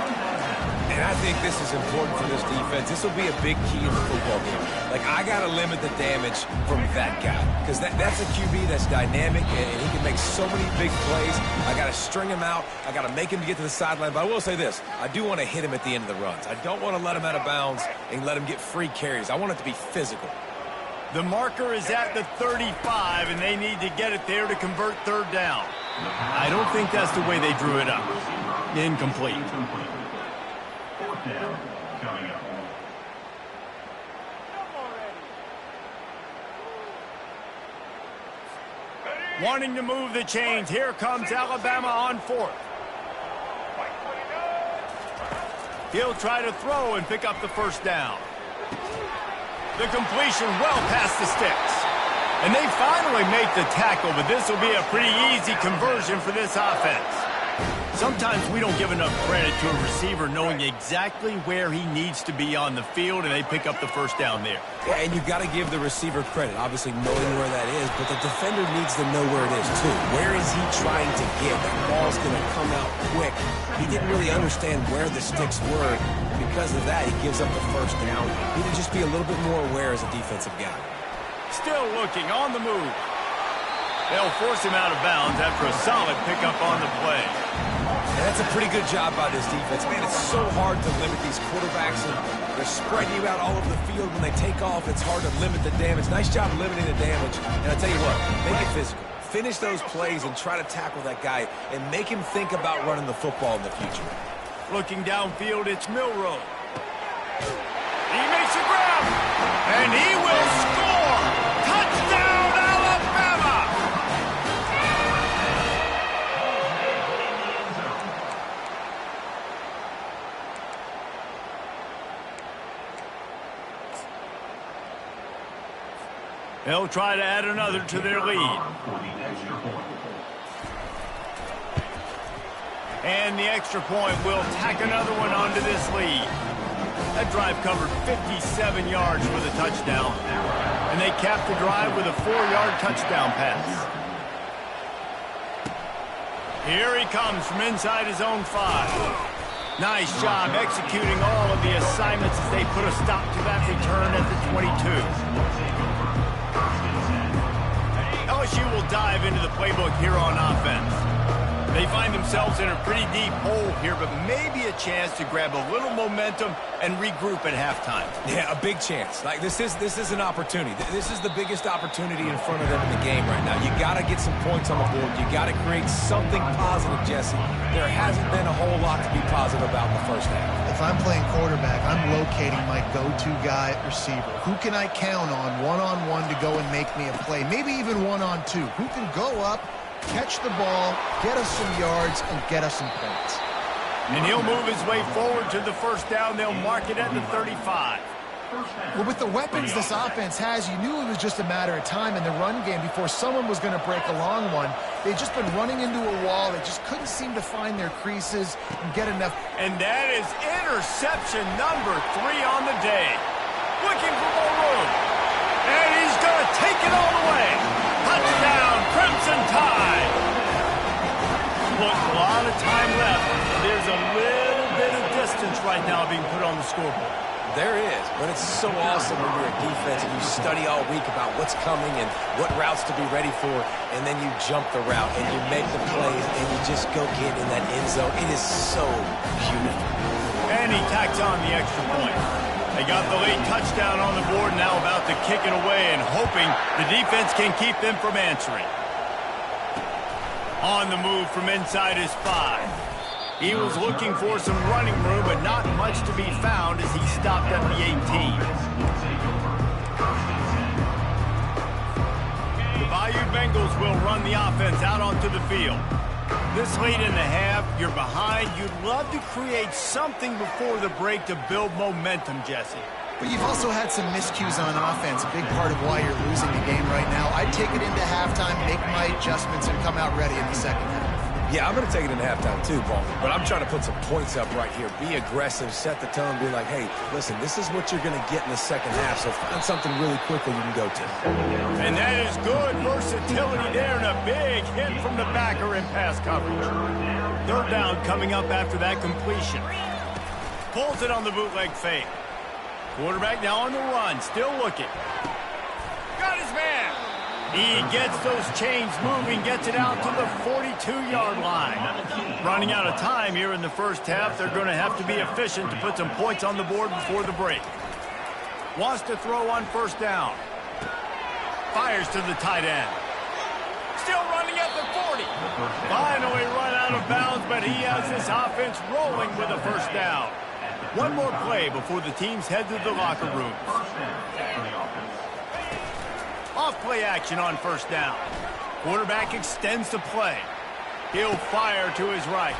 And I think this is important for this defense. This will be a big key in the football game. Like, I got to limit the damage from that guy. Because that's a QB that's dynamic, and he can make so many big plays. I got to string him out. I got to make him get to the sideline. But I will say this. I do want to hit him at the end of the runs. I don't want to let him out of bounds and let him get free carries. I want it to be physical. The marker is at the 35, and they need to get it there to convert 3rd down. I don't think that's the way they drew it up. Incomplete. 4th down coming up. Wanting to move the chains. Here comes Alabama on 4th. He'll try to throw and pick up the first down. The completion well past the sticks. And they finally make the tackle, but this will be a pretty easy conversion for this offense. Sometimes we don't give enough credit to a receiver knowing exactly where he needs to be on the field, and they pick up the first down there. Yeah, and you got to give the receiver credit, obviously knowing where that is, but the defender needs to know where it is too. Where is he trying to get? That ball's going to come out quick. He didn't really understand where the sticks were. Because of that, he gives up the first down. He need to just be a little bit more aware as a defensive guy. Still looking on the move. They'll force him out of bounds after a solid pickup on the play. And that's a pretty good job by this defense. Man, it's so hard to limit these quarterbacks, and they're spreading you out all over the field. When they take off, it's hard to limit the damage. Nice job limiting the damage. And I tell you what, make it physical. Finish those plays and try to tackle that guy and make him think about running the football in the future. Looking downfield, it's Milroe. He makes a grab, and he will score! Touchdown, Alabama! They'll try to add another to their lead. And the extra point will tack another one onto this lead. That drive covered 57 yards for the touchdown. And they capped the drive with a 4-yard touchdown pass. Here he comes from inside his own 5. Nice job executing all of the assignments as they put a stop to that return at the 22. LSU will dive into the playbook here on offense. They find themselves in a pretty deep hole here, but maybe a chance to grab a little momentum and regroup at halftime. Yeah, a big chance. Like this is an opportunity. This is the biggest opportunity in front of them in the game right now. You got to get some points on the board. You got to create something positive, Jesse. There hasn't been a whole lot to be positive about in the first half. If I'm playing quarterback, I'm locating my go-to guy at receiver. Who can I count on one-on-one to go and make me a play? Maybe even one-on-two. Who can go up, catch the ball, get us some yards, and get us some points. And he'll move his way forward to the first down. They'll mark it at the 35. Well, with the weapons this offense has, you knew it was just a matter of time in the run game before someone was going to break a long one. They'd just been running into a wall. They just couldn't seem to find their creases and get enough. And that is interception number 3 on the day. Looking for more room. And he's going to take it all the way. Touchdown, Crimson Tide. Look, a lot of time left. There's a little bit of distance right now being put on the scoreboard. There is, but it's so awesome when you're a defense and you study all week about what's coming and what routes to be ready for, and then you jump the route and you make the plays and you just go get in that end zone. It is so beautiful. And he tacks on the extra point. They got the late touchdown on the board, now about to kick it away and hoping the defense can keep them from answering. On the move from inside his 5. He was looking for some running room, but not much to be found as he stopped at the 18. The Bayou Bengals will run the offense out onto the field. This late in the half, you're behind. You'd love to create something before the break to build momentum, Jesse. But you've also had some miscues on offense, a big part of why you're losing the game right now. I'd take it into halftime, make my adjustments, and come out ready in the second half. Yeah, I'm going to take it into halftime too, Paul. But I'm trying to put some points up right here. Be aggressive, set the tone, be like, hey, listen, this is what you're going to get in the second half, so find something really quickly you can go to. And that is good versatility there, and a big hit from the backer in pass coverage. Third down coming up after that completion. Pulls it on the bootleg fake. Quarterback now on the run, still looking. Got his man. He gets those chains moving, gets it out to the 42-yard line. Running out of time here in the first half. They're going to have to be efficient to put some points on the board before the break. Wants to throw on first down. Fires to the tight end. Still running at the 40. Finally run out of bounds, but he has this offense rolling with a first down. One more play before the teams head to the locker rooms. Off-play action on first down. Quarterback extends the play. He'll fire to his right.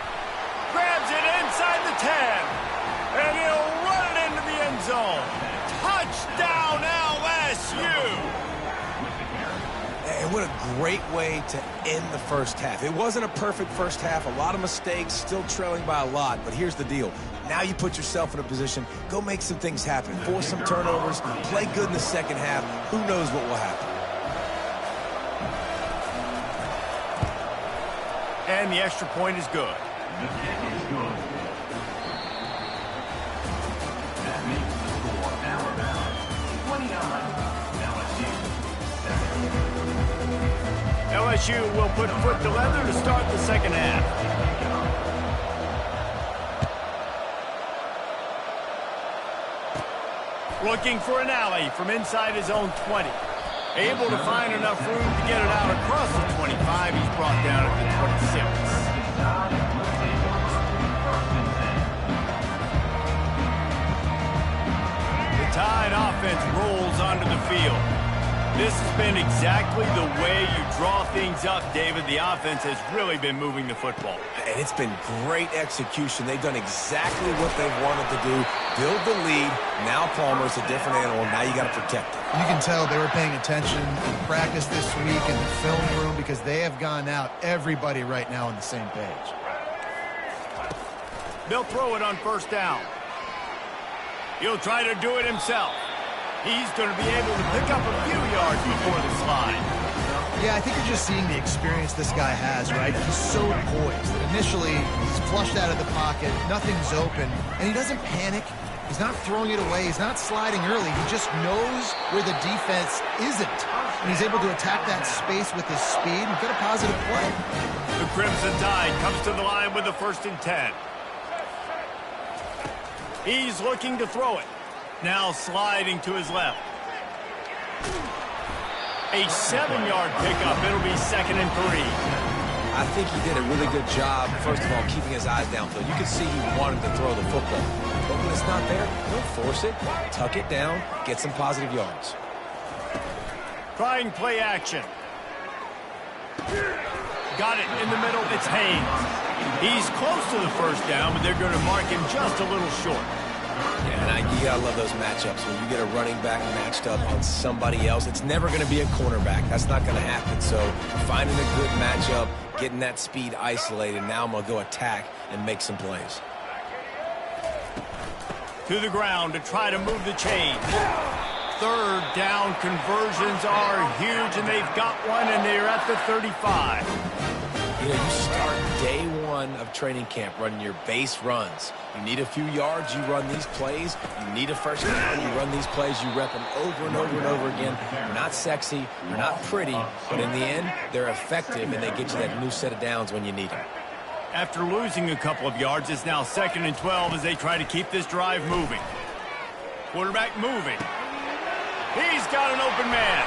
Grabs it inside the 10. And he'll run it into the end zone. Touchdown, LSU! And what a great way to end the first half. It wasn't a perfect first half, a lot of mistakes, still trailing by a lot, but here's the deal. Now you put yourself in a position, go make some things happen, force some turnovers, play good in the second half. Who knows what will happen? And the extra point is good. The kick is good. That makes the score Alabama 29, LSU 7. LSU will put foot to leather to start the second half. Looking for an alley from inside his own 20. Able to find enough room to get it out across the 25. He's brought down at the 26. The Tide offense rolls onto the field. This has been exactly the way you draw things up, David. The offense has really been moving the football. And it's been great execution. They've done exactly what they've wanted to do. Build the lead. Now Palmer's a different animal. Now you got to protect it. You can tell they were paying attention in practice this week in the film room because they have gone out, everybody right now on the same page. They'll throw it on first down. He'll try to do it himself. He's going to be able to pick up a few yards before the slide. Yeah, I think you're just seeing the experience this guy has, right? He's so poised. Initially, he's flushed out of the pocket, nothing's open, and he doesn't panic. He's not throwing it away. He's not sliding early. He just knows where the defense isn't. And he's able to attack that space with his speed and get a positive play. The Crimson Tide comes to the line with the 1st and 10. He's looking to throw it. Now sliding to his left. A 7-yard pickup. It'll be 2nd and 3. I think he did a really good job, first of all, keeping his eyes downfield. You can see he wanted to throw the football. But when it's not there, don't force it. Tuck it down. Get some positive yards. Trying play action. Got it in the middle. It's Haynes. He's close to the first down, but they're going to mark him just a little short. Yeah, and you gotta love those matchups. When you get a running back matched up on somebody else, it's never going to be a cornerback. That's not going to happen. So finding a good matchup, getting that speed isolated, now I'm going to go attack and make some plays. To the ground to try to move the chain. 3rd down conversions are huge, and they've got one, and they're at the 35. You know, you start day one of training camp running your base runs. You need a few yards, you run these plays. You need a first down, you run these plays. You rep them over and over and over again. They're not sexy, they're not pretty, but in the end, they're effective, and they get you that new set of downs when you need them. After losing a couple of yards, it's now 2nd and 12 as they try to keep this drive moving. Quarterback moving. He's got an open man.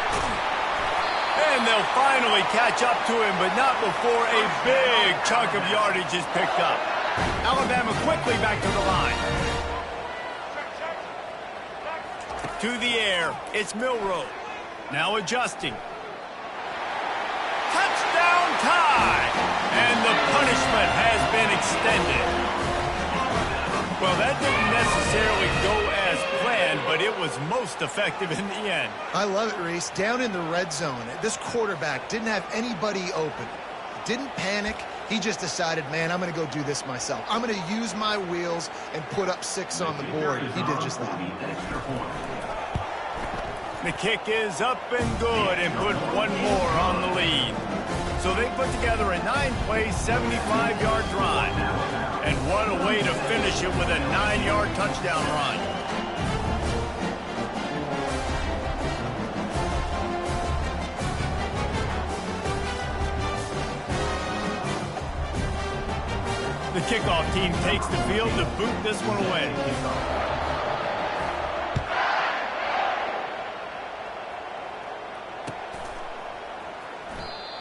And they'll finally catch up to him, but not before a big chunk of yardage is picked up. Alabama quickly back to the line. To the air, it's Milroe. Now adjusting. Touchdown Tide! And the punishment has been extended. Well, that didn't necessarily go as planned, but it was most effective in the end. I love it, Reese. Down in the red zone, this quarterback didn't have anybody open. Didn't panic. He just decided, man, I'm going to go do this myself. I'm going to use my wheels and put up 6 on the board. He did just that. The kick is up and good and put one more on the lead. So they put together a 9-play, 75-yard drive. And what a way to finish it with a 9-yard touchdown run. The kickoff team takes the field to boot this one away.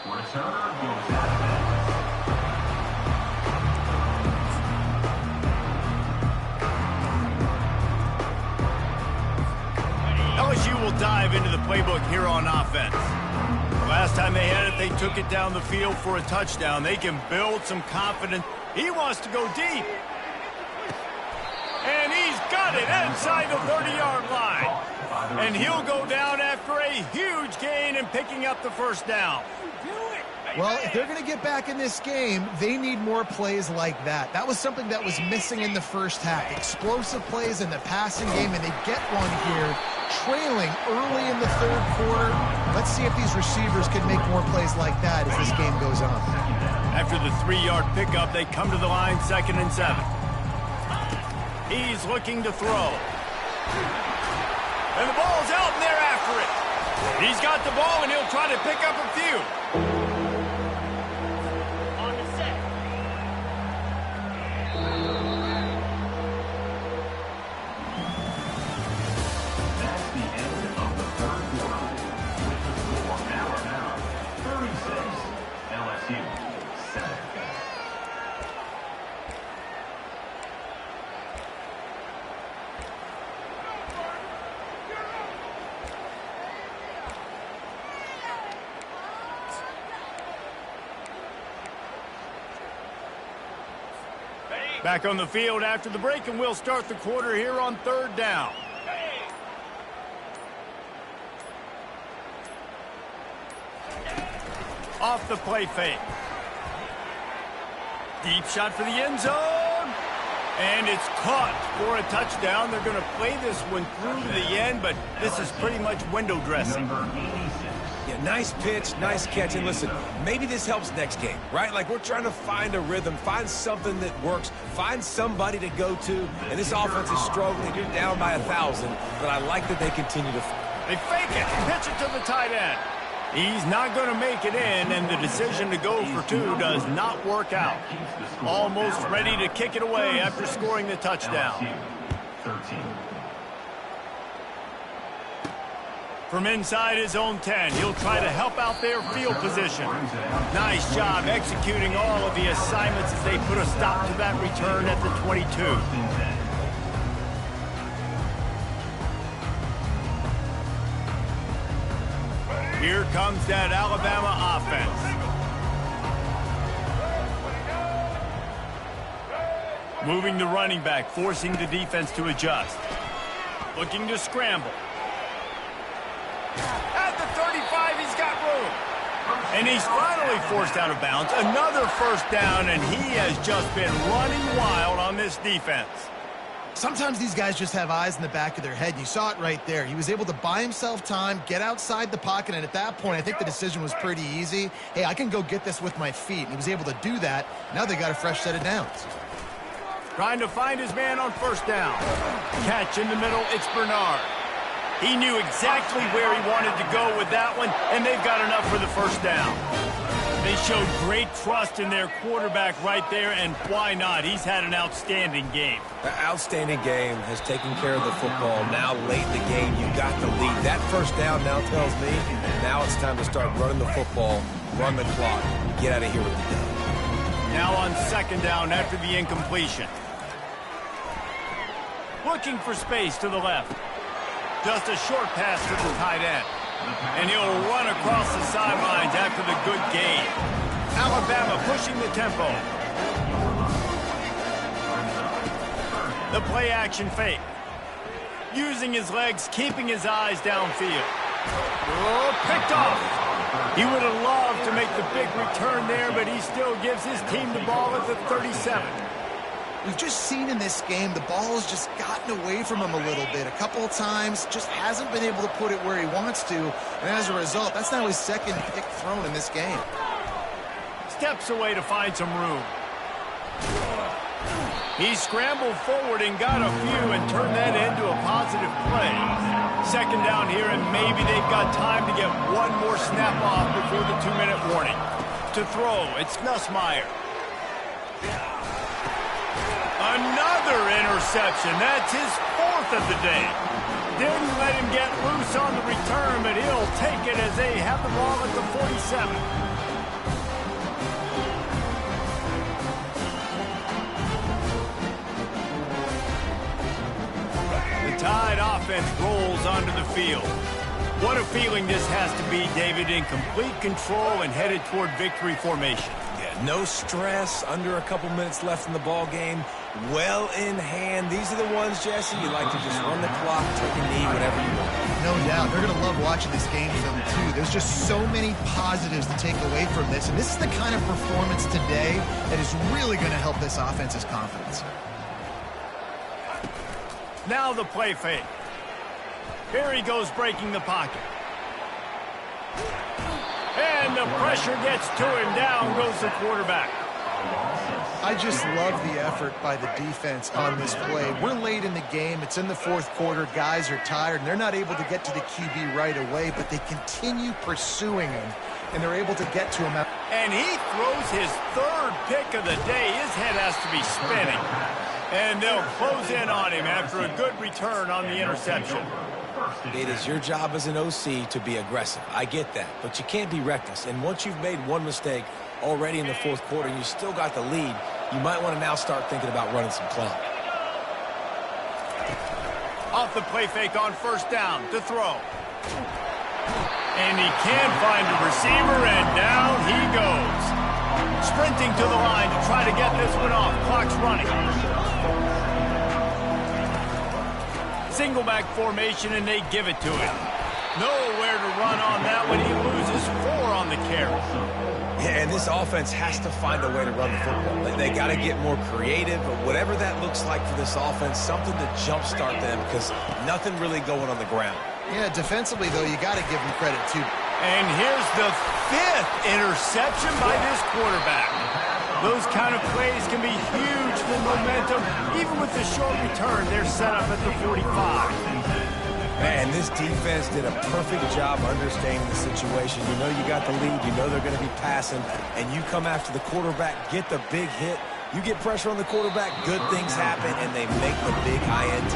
Returner goes out of LSU will dive into the playbook here on offense. The last time they had it, they took it down the field for a touchdown. They can build some confidence. He wants to go deep. And he's got it inside the 30-yard line. and he'll go down after a huge gain and picking up the first down. Well, if they're going to get back in this game, they need more plays like that. That was something that was missing in the first half. Explosive plays in the passing game, and they get one here, trailing early in the third quarter. Let's see if these receivers can make more plays like that as this game goes on. After the 3-yard pickup, they come to the line 2nd and 7. He's looking to throw. And the ball's out, and they're after it. He's got the ball, and he'll try to pick up a few. Back on the field after the break, and we'll start the quarter here on 3rd down. Off the play fake. Deep shot for the end zone. And it's caught for a touchdown. They're going to play this one through to the end, but this is pretty much window dressing. Yeah, nice pitch, nice catch. And listen, maybe this helps next game, right? Like, we're trying to find a rhythm, find something that works, find somebody to go to. And this offense is struggling. You're down by 1,000, but I like that they continue to... They fake it, pitch it to the tight end. He's not going to make it in, and the decision to go for 2 does not work out. Almost ready to kick it away after scoring the touchdown. From inside his own 10, he'll try to help out their field position. Nice job executing all of the assignments as they put a stop to that return at the 22. Here comes that Alabama offense. Moving the running back, forcing the defense to adjust. Looking to scramble. At the 35, he's got room. And he's finally forced out of bounds. Another first down, and he has just been running wild on this defense. Sometimes these guys just have eyes in the back of their head. You saw it right there. He was able to buy himself time, get outside the pocket, and at that point, I think the decision was pretty easy. Hey, I can go get this with my feet. And he was able to do that. Now they got a fresh set of downs. Trying to find his man on first down. Catch in the middle, it's Bernard. He knew exactly where he wanted to go with that one, and they've got enough for the first down. They showed great trust in their quarterback right there, and why not? He's had an outstanding game. An outstanding game, has taken care of the football. Now late in the game, you got the lead. That first down now tells me now it's time to start running the football, run the clock, get out of here with the dub. Now on 2nd down after the incompletion. Looking for space to the left. Just a short pass to the tight end. And he'll run across the sidelines after the good gain. Alabama pushing the tempo. The play action fake. Using his legs, keeping his eyes downfield. Oh, picked off. He would have loved to make the big return there, but he still gives his team the ball at the 37. We've just seen in this game the ball has just gotten away from him a little bit. A couple of times, just hasn't been able to put it where he wants to. And as a result, that's now his 2nd pick thrown in this game. Steps away to find some room. He scrambled forward and got a few and turned that into a positive play. 2nd down here, and maybe they've got time to get one more snap off before the 2-minute warning. To throw, it's Nussmeier. Another interception. That's his 4th of the day. Didn't let him get loose on the return, but he'll take it as they have the ball at the 47. The Tide offense rolls onto the field. What a feeling this has to be, David, in complete control and headed toward victory formation. Yeah, no stress, under a couple minutes left in the ball game. Well in hand. These are the ones, Jesse, you like to just run the clock, take a knee, whatever you want. No doubt. They're going to love watching this game film, too. There's just so many positives to take away from this, and this is the kind of performance today that is really going to help this offense's confidence. Now the play fake. Here he goes breaking the pocket. And the pressure gets to him. Down goes the quarterback. I just love the effort by the defense on this play. We're late in the game. It's in the fourth quarter. Guys are tired, and they're not able to get to the QB right away, but they continue pursuing him, and they're able to get to him. And he throws his third pick of the day. His head has to be spinning. And they'll close in on him after a good return on the interception. It is your job as an OC to be aggressive. I get that, but you can't be reckless. And once you've made one mistake already in the fourth quarter, and you still got the lead, you might want to now start thinking about running some clock. Off the play fake on first down to throw. And he can't find a receiver, and down he goes. Sprinting to the line to try to get this one off. Clock's running. Single back formation, and they give it to him. Nowhere to run on that one. He loses 4 on the carry. Yeah, and this offense has to find a way to run the football. They got to get more creative, but whatever that looks like for this offense, something to jumpstart them, because nothing really going on the ground. Yeah, defensively, though, you got to give them credit, too. And here's the 5th interception by this quarterback. Those kind of plays can be huge for momentum. Even with the short return, they're set up at the 45. Man, this defense did a perfect job understanding the situation. You know you got the lead. You know they're going to be passing. And you come after the quarterback, get the big hit. You get pressure on the quarterback, good things happen, and they make the big INT.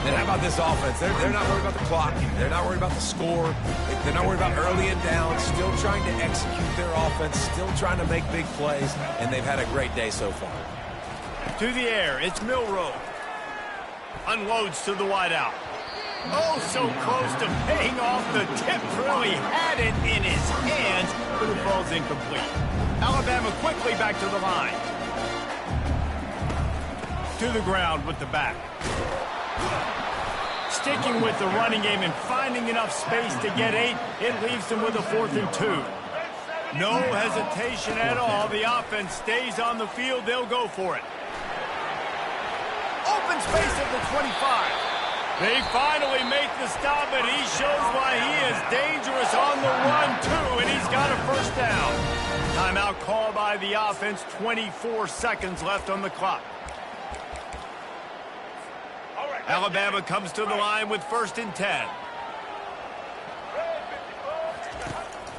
And how about this offense? They're not worried about the clock. They're not worried about the score. They're not worried about early and down. Still trying to execute their offense. Still trying to make big plays. And they've had a great day so far. To the air, it's Milrow. Unloads to the wideout. Oh, so close to paying off the tip. Really had it in his hands, but the ball's incomplete. Alabama quickly back to the line. To the ground with the back. Sticking with the running game and finding enough space to get 8, it leaves them with a 4th and 2. No hesitation at all. The offense stays on the field. They'll go for it. Open space at the 25. They finally make the stop, and he shows why he is dangerous on the run, too, and he's got a first down. Timeout call by the offense, 24 seconds left on the clock. Alabama comes to the line with 1st and 10.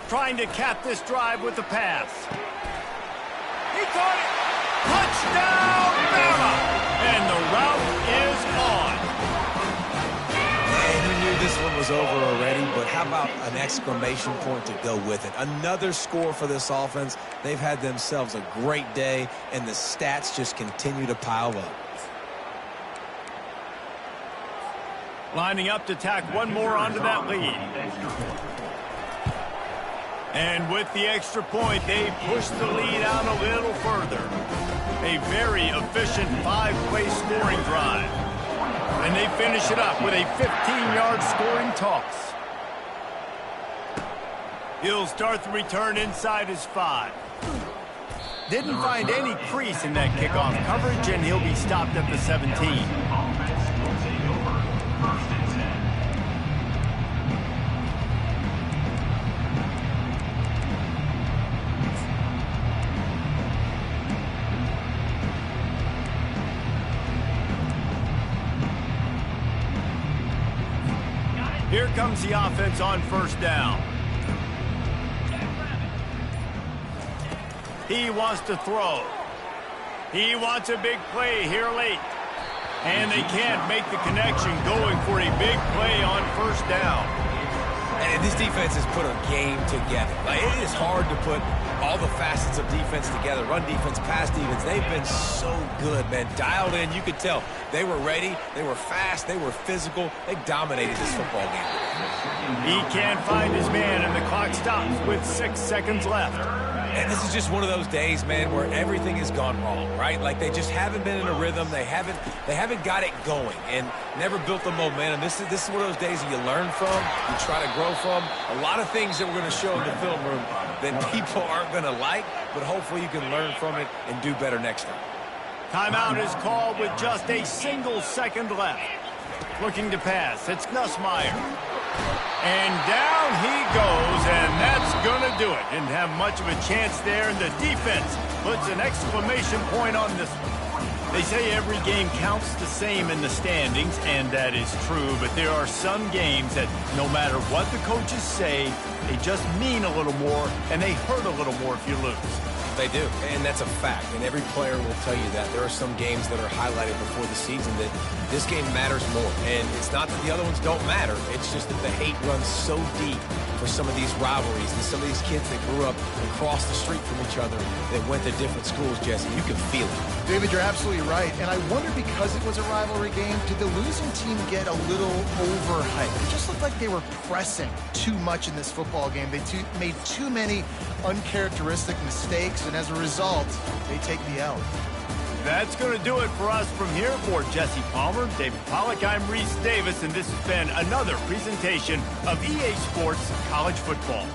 Trying to cap this drive with the pass. He caught it. Touchdown, Bama! And the route is on. This one was over already, but how about an exclamation point to go with it? Another score for this offense. They've had themselves a great day, and the stats just continue to pile up. Lining up to tack one more onto that lead. And with the extra point, they push the lead out a little further. A very efficient 5-play scoring drive. And they finish it up with a 15-yard scoring toss. He'll start the return inside his 5. Didn't find any crease in that kickoff coverage, and he'll be stopped at the 17. Here comes the offense on first down. He wants to throw. He wants a big play here late. And they can't make the connection, going for a big play on first down. And this defense has put a game together. Like, it is hard to put all the facets of defense together. Run defense, pass defense. They've been so good, man. Dialed in, you could tell. They were ready. They were fast. They were physical. They dominated this football game. He can't find his man, and the clock stops with 6 seconds left. And this is just one of those days, man, where everything has gone wrong, right? Like they just haven't been in a rhythm. They haven't got it going and never built the momentum. This is one of those days that you learn from, you try to grow from. A lot of things that we're going to show in the film room that people aren't going to like, but hopefully you can learn from it and do better next time. Timeout is called with just a single second left. Looking to pass. It's Nussmeier. And down he goes, and that's going to do it. Didn't have much of a chance there, and the defense puts an exclamation point on this one. They say every game counts the same in the standings, and that is true, but there are some games that no matter what the coaches say, they just mean a little more, and they hurt a little more if you lose. They do, and that's a fact, and every player will tell you that. There are some games that are highlighted before the season that this game matters more, and it's not that the other ones don't matter. It's just that the hate runs so deep for some of these rivalries and some of these kids that grew up across the street from each other that went to different schools, Jesse. You can feel it. David, you're absolutely right, and I wonder because it was a rivalry game, did the losing team get a little overhyped? It just looked like they were pressing too much in this football game. They made too many uncharacteristic mistakes, and as a result, they take the L. That's going to do it for us from here. For Jesse Palmer, David Pollack, I'm Reese Davis, and this has been another presentation of EA Sports College Football.